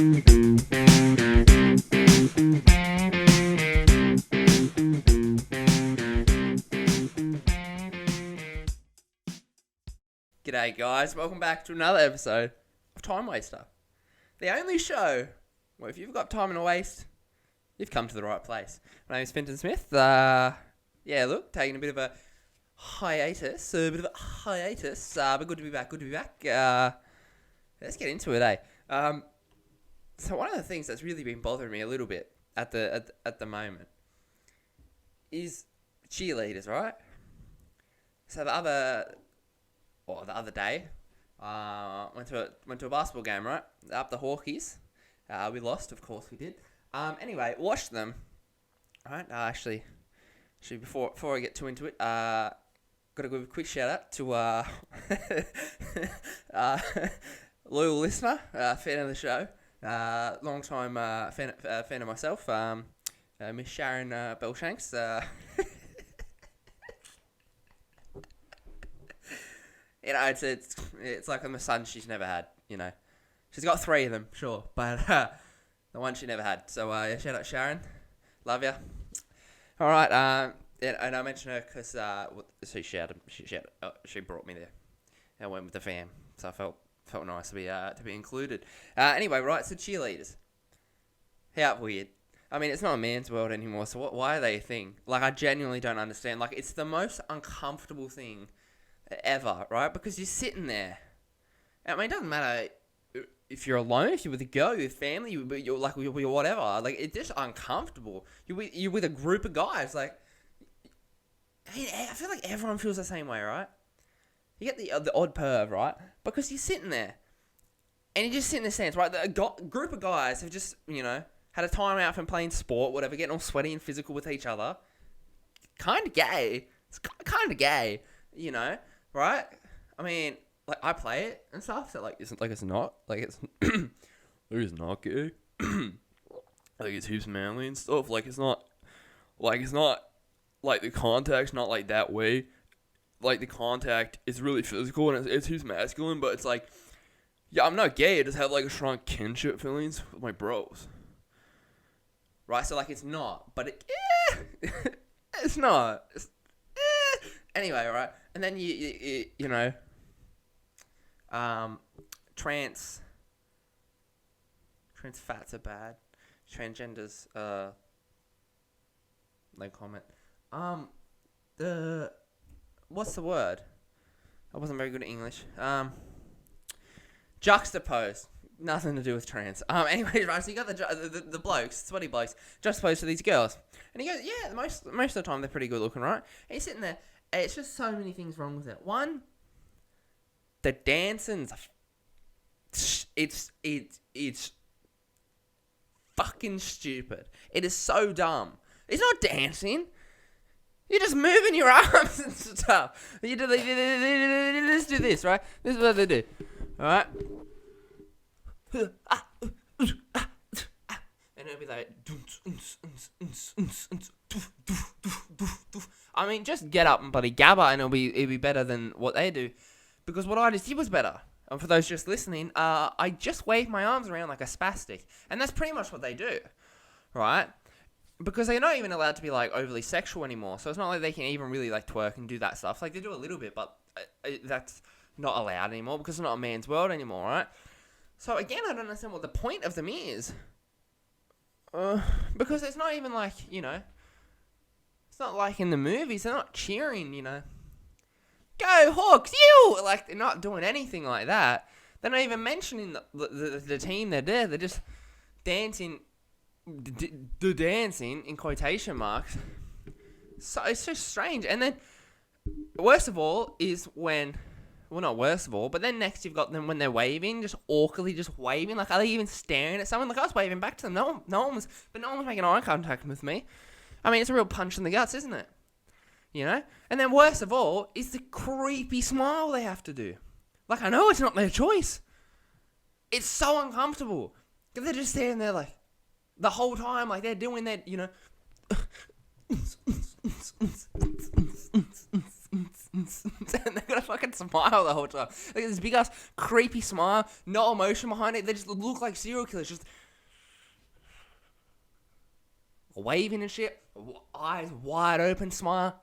G'day guys, welcome back to another episode of Time Waster. The only show where if you've got time and a waste, you've come to the right place. My name is Finton Smith. Taking a bit of a hiatus, but good to be back, let's get into it, So one of the things that's really been bothering me a little bit at the moment is cheerleaders, right? So the other day, went to a basketball game, right? Up the Hawkeys. We lost, of course we did. Anyway, watched them. Right? Actually, before I get too into it, got to give a quick shout out to loyal listener, fan of the show, long time fan of myself, Miss Sharon Belshanks. You know, it's like the son she's never had, you know. She's got 3 of them, sure, but the one she never had. So, shout out Sharon. Love ya. All right, and I mentioned her because she brought me there. I went with the fam, so I felt nice to be included. Anyway, right, so cheerleaders. How weird. I mean, it's not a man's world anymore, so why are they a thing? Like, I genuinely don't understand. Like, it's the most uncomfortable thing ever, right? Because you're sitting there. I mean, it doesn't matter if you're alone, if you're with a girl, you're with family, you're whatever. Like, it's just uncomfortable. You're with a group of guys. Like, I feel like everyone feels the same way, right? You get the odd perv, right? Because you're sitting there, and you just sit in the stands, right? A group of guys have just, you know, had a time out from playing sport, whatever, getting all sweaty and physical with each other. Kind of gay. It's kind of gay, you know, right? I mean, like, I play it and stuff, so, like, it's not gay. Like, it's heaps manly and stuff. Like, it's not, like, the contact's not, like, that way. Like, the contact is really physical and it's heaps masculine, but it's like, yeah, I'm not gay, I just have, like, a strong kinship feelings with my bros. Right, so, like, it's not, but it's not. Anyway, right, and then you know, trans fats are bad. Transgenders, no comment. What's the word? I wasn't very good at English. Juxtaposed. Nothing to do with trans. Anyways, right, so you got the blokes, sweaty blokes, juxtaposed to these girls. And he goes, yeah, most of the time they're pretty good looking, right? And he's sitting there, and it's just so many things wrong with it. One, the dancing's, it's fucking stupid. It is so dumb. It's not dancing. You're just moving your arms and stuff. They just do this, right? This is what they do. Alright? And it'll be like... I mean, just get up and bloody gabba and it'll be better than what they do. Because what I just did was better. And for those just listening, I just wave my arms around like a spastic. And that's pretty much what they do. Right? Because they're not even allowed to be, like, overly sexual anymore. So it's not like they can even really, like, twerk and do that stuff. Like, they do a little bit, but that's not allowed anymore because it's not a man's world anymore, right? So, again, I don't understand what the point of them is. Because it's not even, like, you know... It's not like in the movies. They're not cheering, you know. Go, Hawks, you! Like, they're not doing anything like that. They're not even mentioning the team they're there. They're just dancing... The dancing in quotation marks. So it's just strange. And then worst of all is when, well, not worst of all, but then next you've got them when they're waving, just awkwardly just waving. Like, are they even staring at someone? Like, I was waving back to them. No one was making eye contact with me. I mean, it's a real punch in the guts, isn't it? You know. And then worst of all is the creepy smile they have to do. Like, I know it's not their choice. It's so uncomfortable because they're just standing there like. The whole time, like, they're doing that, you know. And they've got to fucking smile the whole time. Like this big ass creepy smile, no emotion behind it. They just look like serial killers, just waving and shit, eyes wide open, smile.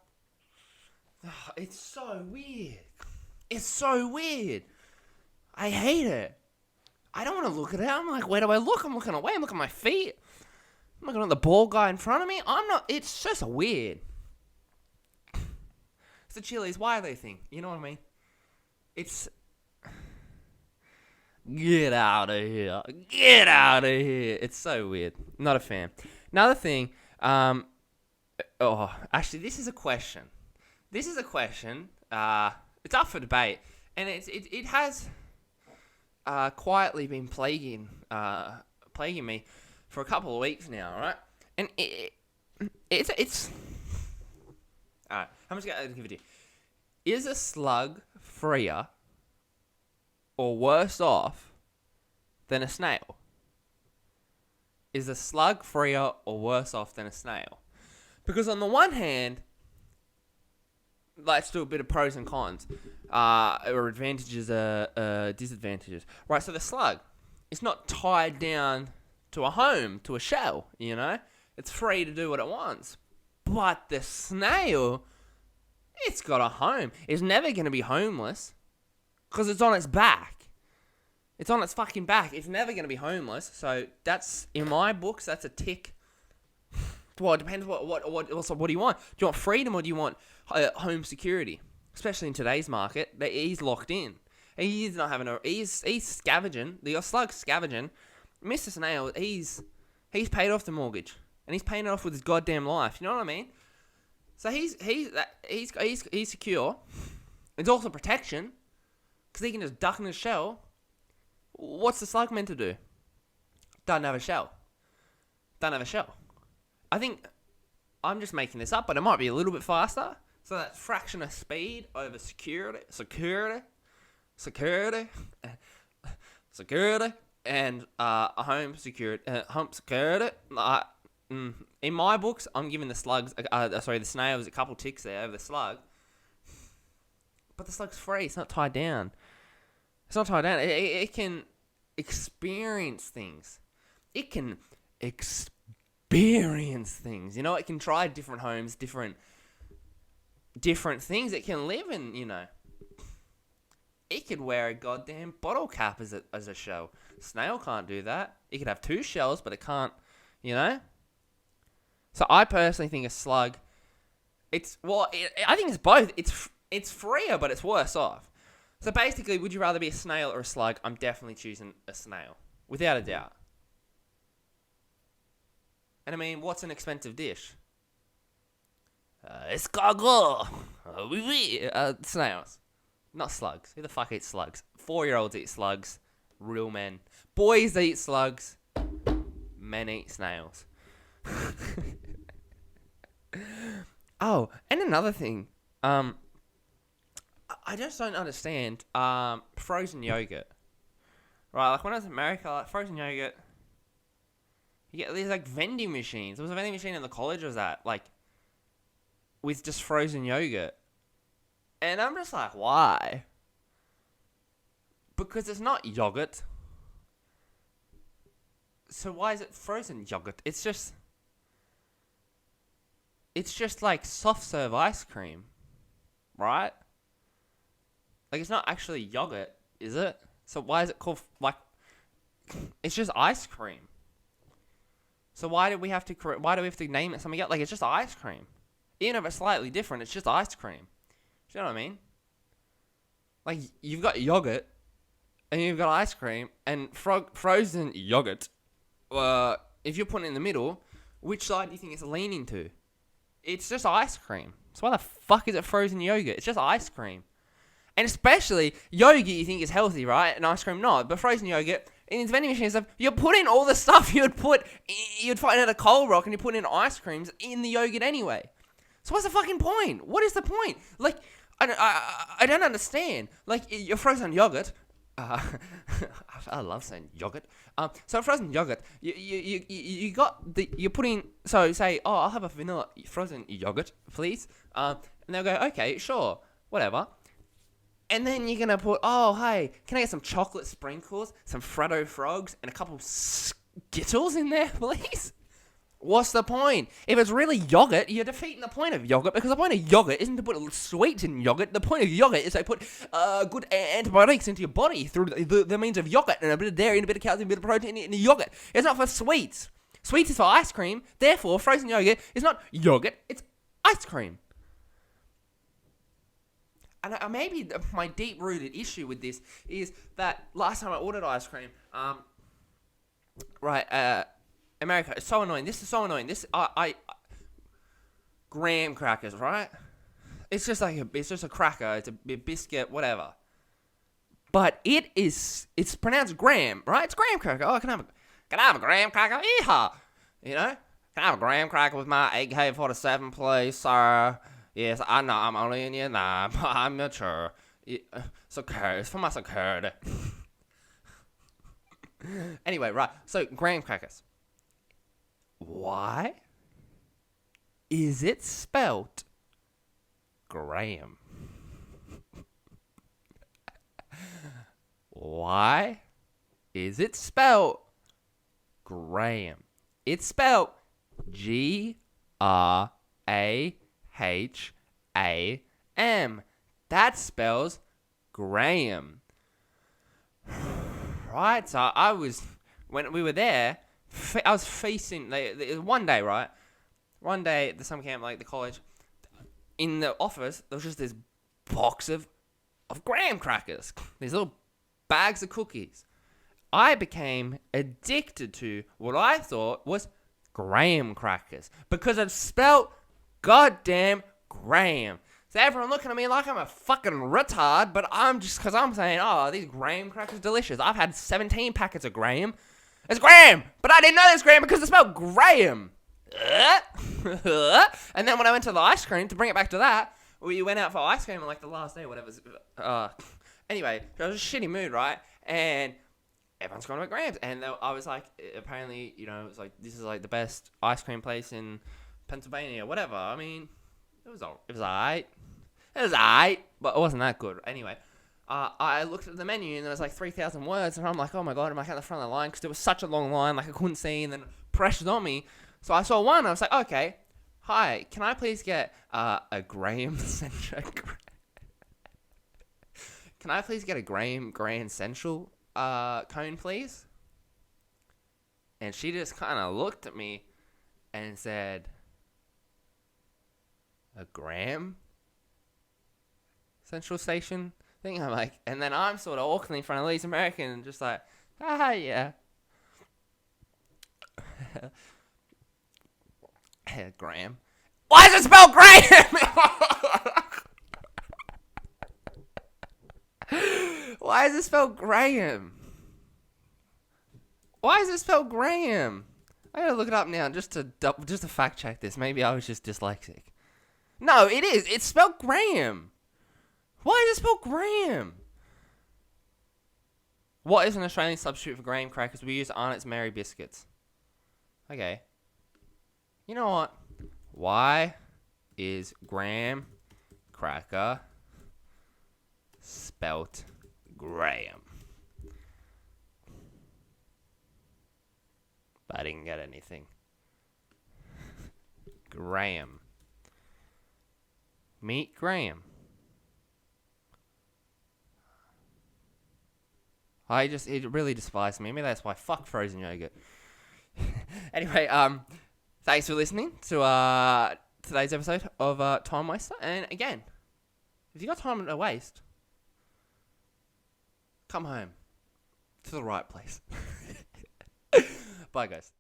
It's so weird. It's so weird. I hate it. I don't want to look at it. I'm like, where do I look? I'm looking away. I'm looking at my feet. I'm looking at the bald guy in front of me. I'm not. It's just weird. It's the Cheerleaders. Why are they thing? You know what I mean? It's. Get out of here. Get out of here. It's so weird. Not a fan. Another thing. Actually, this is a question. It's up for debate, and it has quietly been plaguing me for a couple of weeks now, right? And it's all right. How much I give it to you? Is a slug freer or worse off than a snail? Is a slug freer or worse off than a snail? Because on the one hand, let's do a bit of pros and cons, or advantages, disadvantages. Right, so the slug, it's not tied down to a home, to a shell, you know? It's free to do what it wants. But the snail, it's got a home. It's never going to be homeless because it's on its back. It's on its fucking back. It's never going to be homeless. So that's, in my books, that's a tick. Well, it depends what do you want? Do you want freedom or do you want home security? Especially in today's market, he's locked in. He's not having he's scavenging. The slug's scavenging. Mr. Snail, he's paid off the mortgage and he's paying it off with his goddamn life. You know what I mean? So he's secure. It's also protection because he can just duck in his shell. What's the slug meant to do? Doesn't have a shell. I think I'm just making this up, but it might be a little bit faster. So that's fraction of speed over security, and a home security. In my books, I'm giving the the snails a couple ticks there over the slug. But the slug's free. It's not tied down. It can experience things. You know, it can try different homes, different things it can live in, you know. It could wear a goddamn bottle cap as a shell. Snail can't do that. It could have two shells, but it can't, you know. So I personally think a slug, I think it's both. It's freer, but it's worse off. So basically, would you rather be a snail or a slug? I'm definitely choosing a snail, without a doubt. And I mean, what's an expensive dish? Escargot. Snails. Not slugs. Who the fuck eats slugs? 4-year-olds eat slugs. Real men. Boys eat slugs. Men eat snails. Oh, and another thing. I just don't understand frozen yogurt. Right, like when I was in America, like frozen yogurt, you get these like vending machines. There was a vending machine in the college, was that like with just frozen yogurt. And I'm just like, why? Because it's not yogurt. So why is it frozen yogurt? It's just like soft serve ice cream, right? Like it's not actually yogurt, is it? So why is it called like? It's just ice cream. So why do we have to name it something else? Like it's just ice cream. Even if it's slightly different, it's just ice cream. Do you know what I mean? Like you've got yogurt, and you've got ice cream, and frozen yogurt. If you're putting it in the middle, which side do you think it's leaning to? It's just ice cream. So why the fuck is it frozen yogurt? It's just ice cream. And especially, yogurt you think is healthy, right? And ice cream not. But frozen yogurt, in these vending machines and stuff, you're putting all the stuff you'd find at a Cold Rock and you're putting in ice creams in the yogurt anyway. So what's the fucking point? What is the point? Like, I don't understand. Like, your frozen yogurt... I love saying yogurt. So frozen yogurt, you got you're putting, so say, oh, I'll have a vanilla frozen yogurt, please. And they'll go, okay, sure, whatever. And then you're going to put, oh, hey, can I get some chocolate sprinkles, some Freddo frogs, and a couple Skittles in there, please? What's the point? If it's really yogurt, you're defeating the point of yogurt, because the point of yogurt isn't to put sweets in yogurt. The point of yogurt is to put good antibiotics into your body through the means of yogurt, and a bit of dairy, and a bit of calcium, and a bit of protein in the yogurt. It's not for sweets. Sweets is for ice cream. Therefore, frozen yogurt is not yogurt, it's ice cream. And maybe my deep-rooted issue with this is that last time I ordered ice cream, America, it's so annoying. This is so annoying. Graham crackers, right? It's just a cracker. It's a biscuit, whatever. But it's pronounced graham, right? It's graham cracker. Oh, can I have a graham cracker? Yeehaw! You know? Can I have a graham cracker with my AK-47, please, sir? Yes, I know, I'm only in Vietnam. I'm mature. It's okay. It's for my security. Anyway, right. So, graham crackers. Why is it spelt Graham? Why is it spelt Graham? It's spelt Graham. That spells Graham. Right? So when we were there, I was facing, one day, right? One day at the summer camp, the college, in the office, there was just this box of graham crackers. These little bags of cookies. I became addicted to what I thought was graham crackers. Because it's spelt goddamn Graham. So everyone looking at me like I'm a fucking retard, but because I'm saying, oh, these graham crackers are delicious. I've had 17 packets of Graham. It's Graham, but I didn't know it was Graham because it's spelled Graham. And then when I went to the ice cream, to bring it back to that, we went out for ice cream on the last day, whatever. Anyway, I was in a shitty mood, right? And everyone's going to Graham's. And I was like, apparently, it's this is the best ice cream place in Pennsylvania, whatever. I mean, it was alright. It was alright, but it wasn't that good. Anyway, I looked at the menu and there was 3,000 words, and I'm like, oh my god, am I at the front of the line? Because there was such a long line, I couldn't see, and then pressure's on me. So I saw one, and I was like, okay, hi, can I please get a Graham Central? Can I please get a Graham Grand Central cone, please? And she just kind of looked at me and said, a Graham Central Station thing? I'm like, and then I'm sort of awkwardly in front of these Americans and just yeah. Graham. Why is it spelled Graham? Why is it spelled Graham? Why is it spelled Graham? I gotta look it up now just to fact check this. Maybe I was just dyslexic. No, it is. It's spelled Graham. Why is it spelled Graham? What is an Australian substitute for graham crackers? We use Arnott's Merry biscuits. Okay. You know what? Why is graham cracker spelt Graham? But I didn't get anything. Graham. Meet Graham. It really despised me. Maybe that's why. Fuck frozen yogurt. Anyway, thanks for listening to today's episode of Time Waster. And again, if you got time to waste, come home to the right place. Bye, guys.